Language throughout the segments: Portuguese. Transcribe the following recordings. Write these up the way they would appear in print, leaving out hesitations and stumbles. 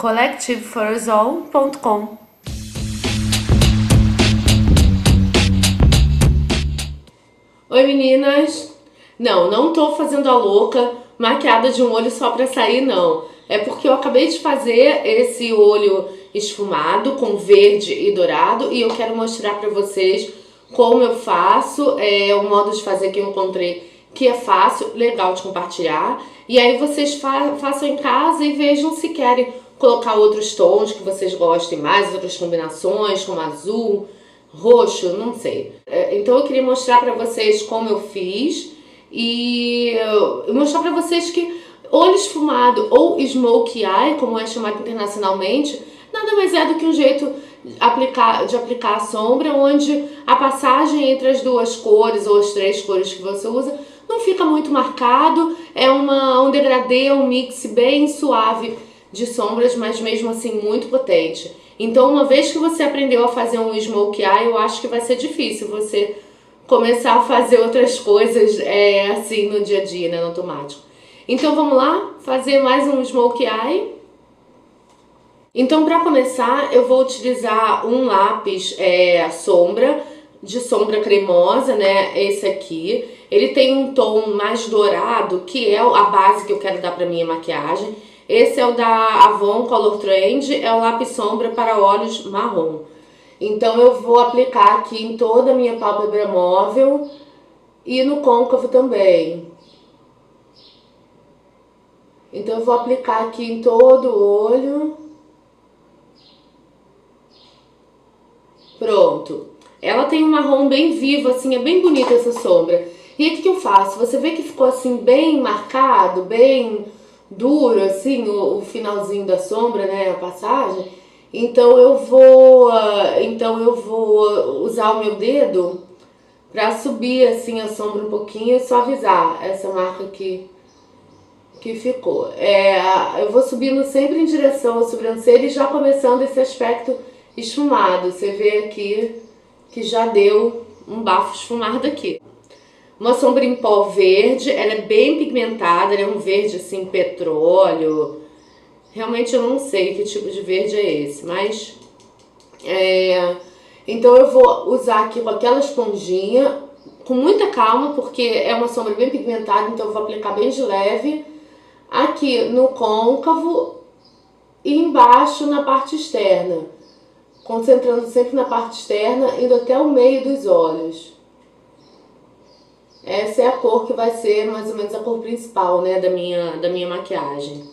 collectiveforusall.com. Oi meninas! Não tô fazendo a louca, maquiada de um olho só pra sair não. É porque eu acabei de fazer esse olho esfumado com verde e dourado e eu quero mostrar pra vocês como eu faço, o modo de fazer que eu encontrei que é fácil, legal de compartilhar. E aí vocês façam em casa e vejam se querem colocar outros tons que vocês gostem mais, outras combinações como azul, roxo, não sei. Então eu queria mostrar pra vocês como eu fiz e mostrar pra vocês que olho esfumado ou smoky eye, como é chamado internacionalmente, nada mais é do que um jeito de aplicar a sombra onde a passagem entre as duas cores ou as três cores que você usa não fica muito marcado, é um degradê, um mix bem suave de sombras, mas mesmo assim muito potente. Então, uma vez que você aprendeu a fazer um smoky eye, eu acho que vai ser difícil você começar a fazer outras coisas assim no dia a dia, né, no automático. Então vamos lá fazer mais um smoky eye. Então, para começar, eu vou utilizar um lápis de sombra cremosa, né? Esse aqui. Ele tem um tom mais dourado, que é a base que eu quero dar para minha maquiagem. Esse é o da Avon Color Trend, é o lápis sombra para olhos marrom. Então, eu vou aplicar aqui em toda a minha pálpebra móvel e no côncavo também. Então, eu vou aplicar aqui em todo o olho. Pronto. Ela tem um marrom bem vivo, assim, é bem bonita essa sombra. E aí o que eu faço? Você vê que ficou assim bem marcado, bem duro, assim, o finalzinho da sombra, né, a passagem. Então eu vou usar o meu dedo pra subir assim a sombra um pouquinho e suavizar essa marca aqui que ficou. Eu vou subindo sempre em direção à sobrancelha e já começando esse aspecto esfumado. Você vê aqui que já deu um bafo esfumado aqui. Uma sombra em pó verde, ela é bem pigmentada, ela é um verde assim, petróleo. Realmente eu não sei que tipo de verde é esse, mas... Então eu vou usar aqui com aquela esponjinha, com muita calma, porque é uma sombra bem pigmentada, então eu vou aplicar bem de leve. Aqui no côncavo e embaixo na parte externa. Concentrando sempre na parte externa, indo até o meio dos olhos. Essa é a cor que vai ser mais ou menos a cor principal, né, da minha maquiagem.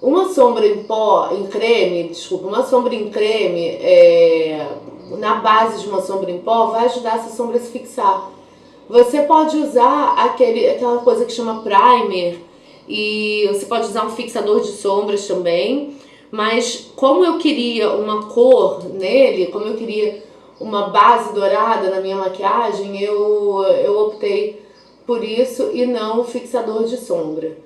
Uma sombra em creme, na base de uma sombra em pó, vai ajudar essa sombra a se fixar. Você pode usar aquela coisa que chama primer, e você pode usar um fixador de sombras também, mas como eu queria uma cor nele, como eu queria uma base dourada na minha maquiagem, eu optei por isso e não o fixador de sombra.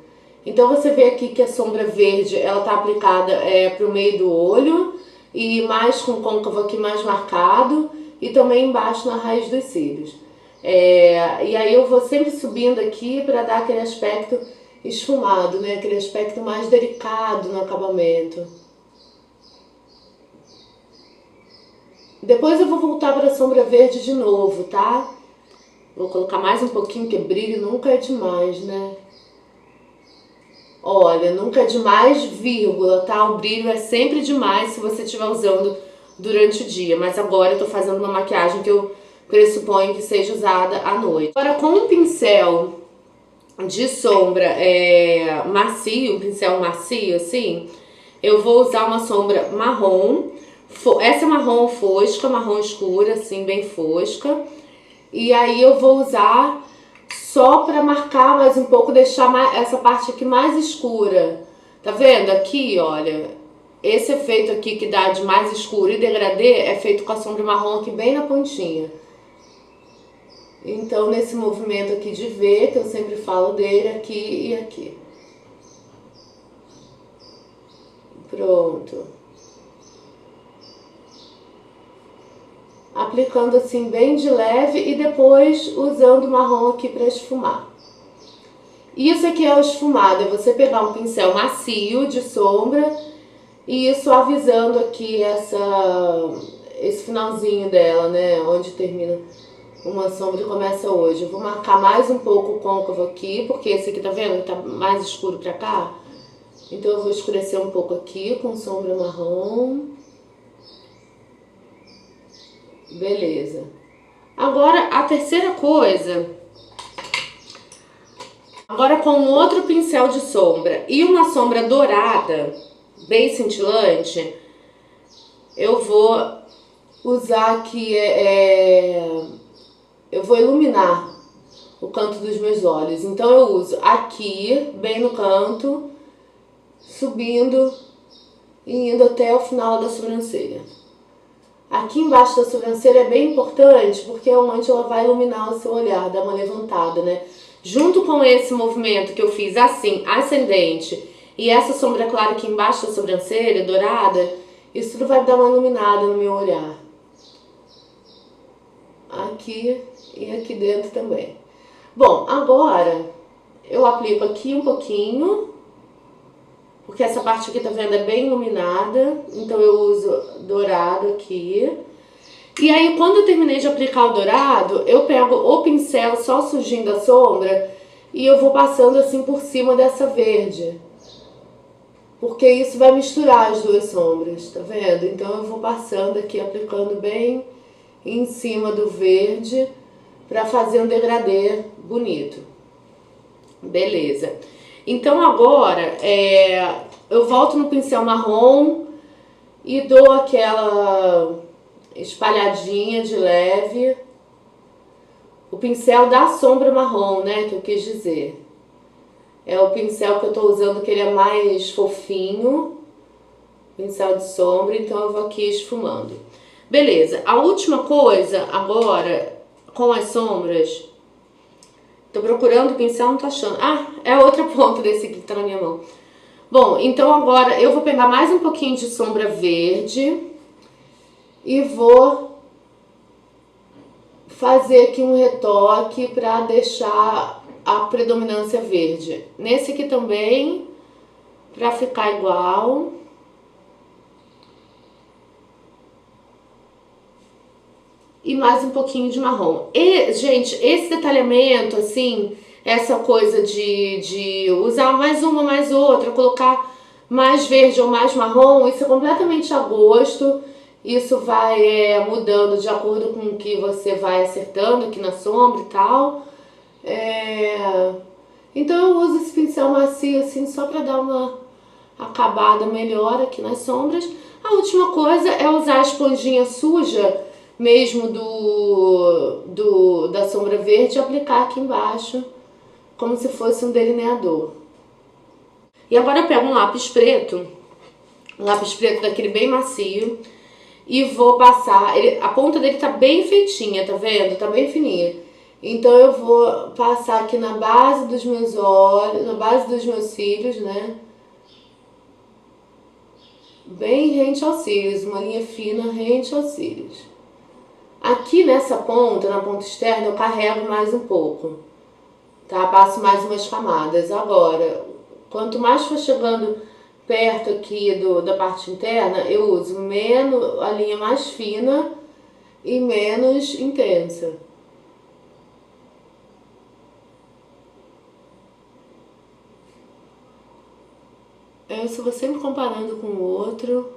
Então você vê aqui que a sombra verde, ela tá aplicada pro meio do olho e mais com o côncavo aqui mais marcado e também embaixo na raiz dos cílios. E aí eu vou sempre subindo aqui para dar aquele aspecto esfumado, né? Aquele aspecto mais delicado no acabamento. Depois eu vou voltar para a sombra verde de novo, tá? Vou colocar mais um pouquinho, porque brilho nunca é demais, né? Olha, nunca é demais, vírgula, tá? O brilho é sempre demais se você estiver usando durante o dia. Mas agora eu tô fazendo uma maquiagem que eu pressuponho que seja usada à noite. Agora com um pincel de sombra macio, um pincel macio assim, eu vou usar uma sombra marrom. Essa é marrom fosca, marrom escura, assim, bem fosca. E aí eu vou usar só pra marcar mais um pouco, deixar essa parte aqui mais escura. Tá vendo aqui, olha? Esse efeito aqui que dá de mais escuro e degradê é feito com a sombra marrom aqui bem na pontinha. Então, nesse movimento aqui de V, que eu sempre falo dele, aqui e aqui. Pronto. Aplicando assim bem de leve e depois usando o marrom aqui para esfumar. Isso aqui é o esfumado, é você pegar um pincel macio de sombra e ir suavizando aqui esse finalzinho dela, né? Onde termina uma sombra e começa hoje. Eu vou marcar mais um pouco o côncavo aqui, porque esse aqui, tá vendo? Tá mais escuro pra cá. Então eu vou escurecer um pouco aqui com sombra marrom. Beleza. Agora a terceira coisa, agora com outro pincel de sombra e uma sombra dourada, bem cintilante, eu vou usar aqui, eu vou iluminar o canto dos meus olhos. Então eu uso aqui, bem no canto, subindo e indo até o final da sobrancelha. Aqui embaixo da sobrancelha é bem importante, porque é onde ela vai iluminar o seu olhar, dar uma levantada, né? Junto com esse movimento que eu fiz assim, ascendente, e essa sombra clara aqui embaixo da sobrancelha, dourada, isso tudo vai dar uma iluminada no meu olhar. Aqui e aqui dentro também. Bom, agora eu aplico aqui um pouquinho, porque essa parte aqui, tá vendo, é bem iluminada, então eu uso dourado aqui. E aí, quando eu terminei de aplicar o dourado, eu pego o pincel só sujinho da sombra e eu vou passando assim por cima dessa verde. Porque isso vai misturar as duas sombras, tá vendo? Então eu vou passando aqui, aplicando bem em cima do verde pra fazer um degradê bonito. Beleza. Então agora eu volto no pincel marrom e dou aquela espalhadinha de leve. O pincel da sombra marrom, né, que eu quis dizer. É o pincel que eu tô usando, que ele é mais fofinho. Pincel de sombra, então eu vou aqui esfumando. Beleza, a última coisa agora, com as sombras. Tô procurando o pincel, não tô achando. Ah, é a outra ponta desse aqui que tá na minha mão. Bom, então agora eu vou pegar mais um pouquinho de sombra verde e vou fazer aqui um retoque pra deixar a predominância verde. Nesse aqui também, pra ficar igual. E mais um pouquinho de marrom. E, gente, esse detalhamento, assim, essa coisa de usar mais uma, mais outra, colocar mais verde ou mais marrom, isso é completamente a gosto. Isso vai mudando de acordo com o que você vai acertando aqui na sombra e tal. Então eu uso esse pincel macio, assim, só pra dar uma acabada melhor aqui nas sombras. A última coisa é usar a esponjinha suja mesmo da sombra verde e aplicar aqui embaixo, como se fosse um delineador. E agora eu pego um lápis preto daquele bem macio, e vou passar, a ponta dele tá bem feitinha, tá vendo? Tá bem fininha. Então eu vou passar aqui na base dos meus olhos, na base dos meus cílios, né? Bem rente aos cílios, uma linha fina rente aos cílios. Aqui nessa ponta, na ponta externa, eu carrego mais um pouco, tá? Passo mais umas camadas. Agora, quanto mais for chegando perto aqui da parte interna, eu uso menos, a linha mais fina e menos intensa. Eu só vou sempre comparando com o outro.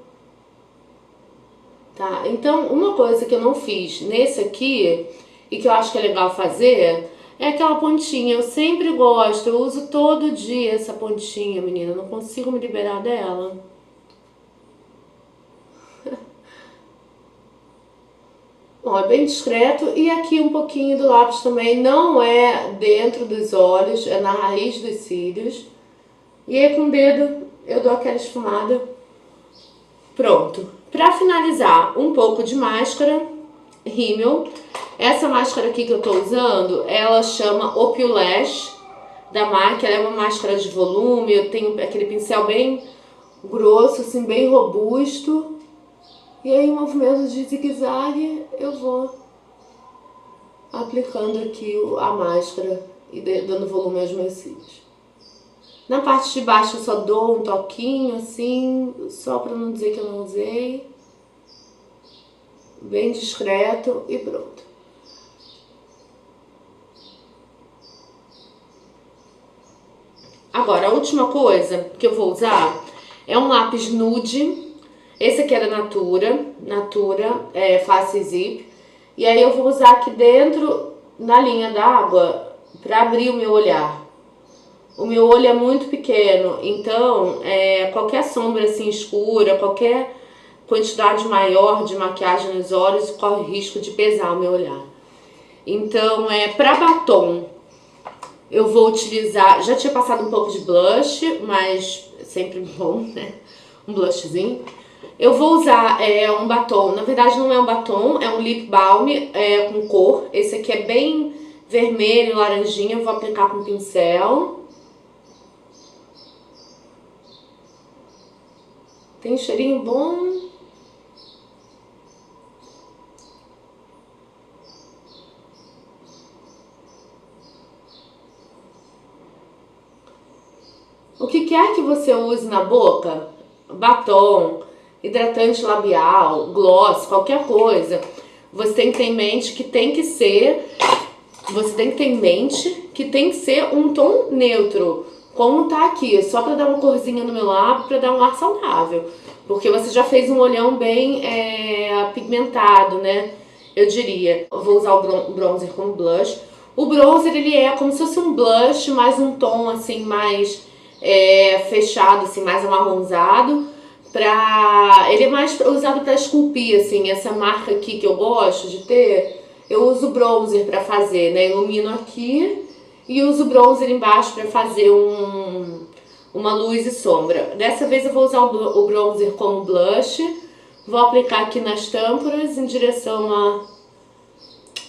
Tá, então uma coisa que eu não fiz nesse aqui e que eu acho que é legal fazer é aquela pontinha. Eu sempre gosto, eu uso todo dia essa pontinha, menina, eu não consigo me liberar dela. Bom, é bem discreto. E aqui um pouquinho do lápis também, não é dentro dos olhos, é na raiz dos cílios. E aí com o dedo eu dou aquela esfumada. Pronto. Pra finalizar, um pouco de máscara rímel. Essa máscara aqui que eu tô usando, ela chama Opulash da MAC. Ela é uma máscara de volume, eu tenho aquele pincel bem grosso, assim, bem robusto. E aí, em movimento de zigue-zague, eu vou aplicando aqui a máscara e dando volume aos meus cílios. Na parte de baixo eu só dou um toquinho assim, só pra não dizer que eu não usei. Bem discreto e pronto. Agora, a última coisa que eu vou usar é um lápis nude. Esse aqui é da Natura Face Zip. E aí eu vou usar aqui dentro, na linha d'água, pra abrir o meu olhar. O meu olho é muito pequeno, então qualquer sombra assim escura, qualquer quantidade maior de maquiagem nos olhos corre risco de pesar o meu olhar. Então, pra batom, eu vou utilizar... Já tinha passado um pouco de blush, mas sempre bom, né? Um blushzinho. Eu vou usar um batom, na verdade não é um batom, é um lip balm com cor. Esse aqui é bem vermelho, laranjinha, eu vou aplicar com pincel. Tem um cheirinho bom. O que quer que você use na boca, batom, hidratante labial, gloss, qualquer coisa, você tem que ter em mente que tem que ser, um tom neutro, como tá aqui, só pra dar uma corzinha no meu lábio, pra dar um ar saudável, porque você já fez um olhão bem pigmentado, né? Eu diria. Eu vou usar o bronzer como blush. O bronzer, ele é como se fosse um blush, mais um tom assim, mais fechado, assim, mais amarronzado. Ele é mais usado pra esculpir, assim, essa marca aqui que eu gosto de ter, eu uso bronzer pra fazer, né? Ilumino aqui e uso bronzer embaixo pra fazer uma luz e sombra. Dessa vez eu vou usar o bronzer como blush. Vou aplicar aqui nas têmporas, em direção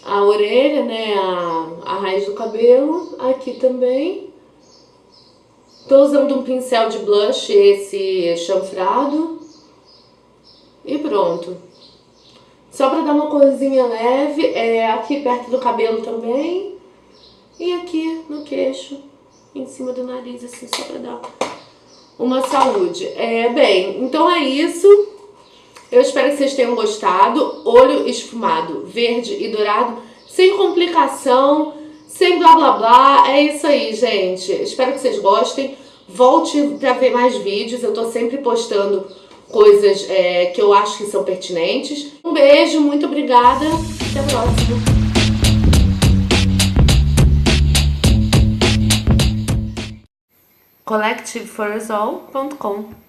à orelha, né? A raiz do cabelo. Aqui também. Tô usando um pincel de blush, esse chanfrado. E pronto. Só pra dar uma corzinha leve, aqui perto do cabelo também. E aqui no queixo, em cima do nariz, assim, só pra dar uma saúde. Bem, então é isso. Eu espero que vocês tenham gostado. Olho esfumado, verde e dourado, sem complicação, sem blá blá blá. É isso aí, gente. Espero que vocês gostem. Volte pra ver mais vídeos. Eu tô sempre postando coisas que eu acho que são pertinentes. Um beijo, muito obrigada. Até a próxima. collectiveforusall.com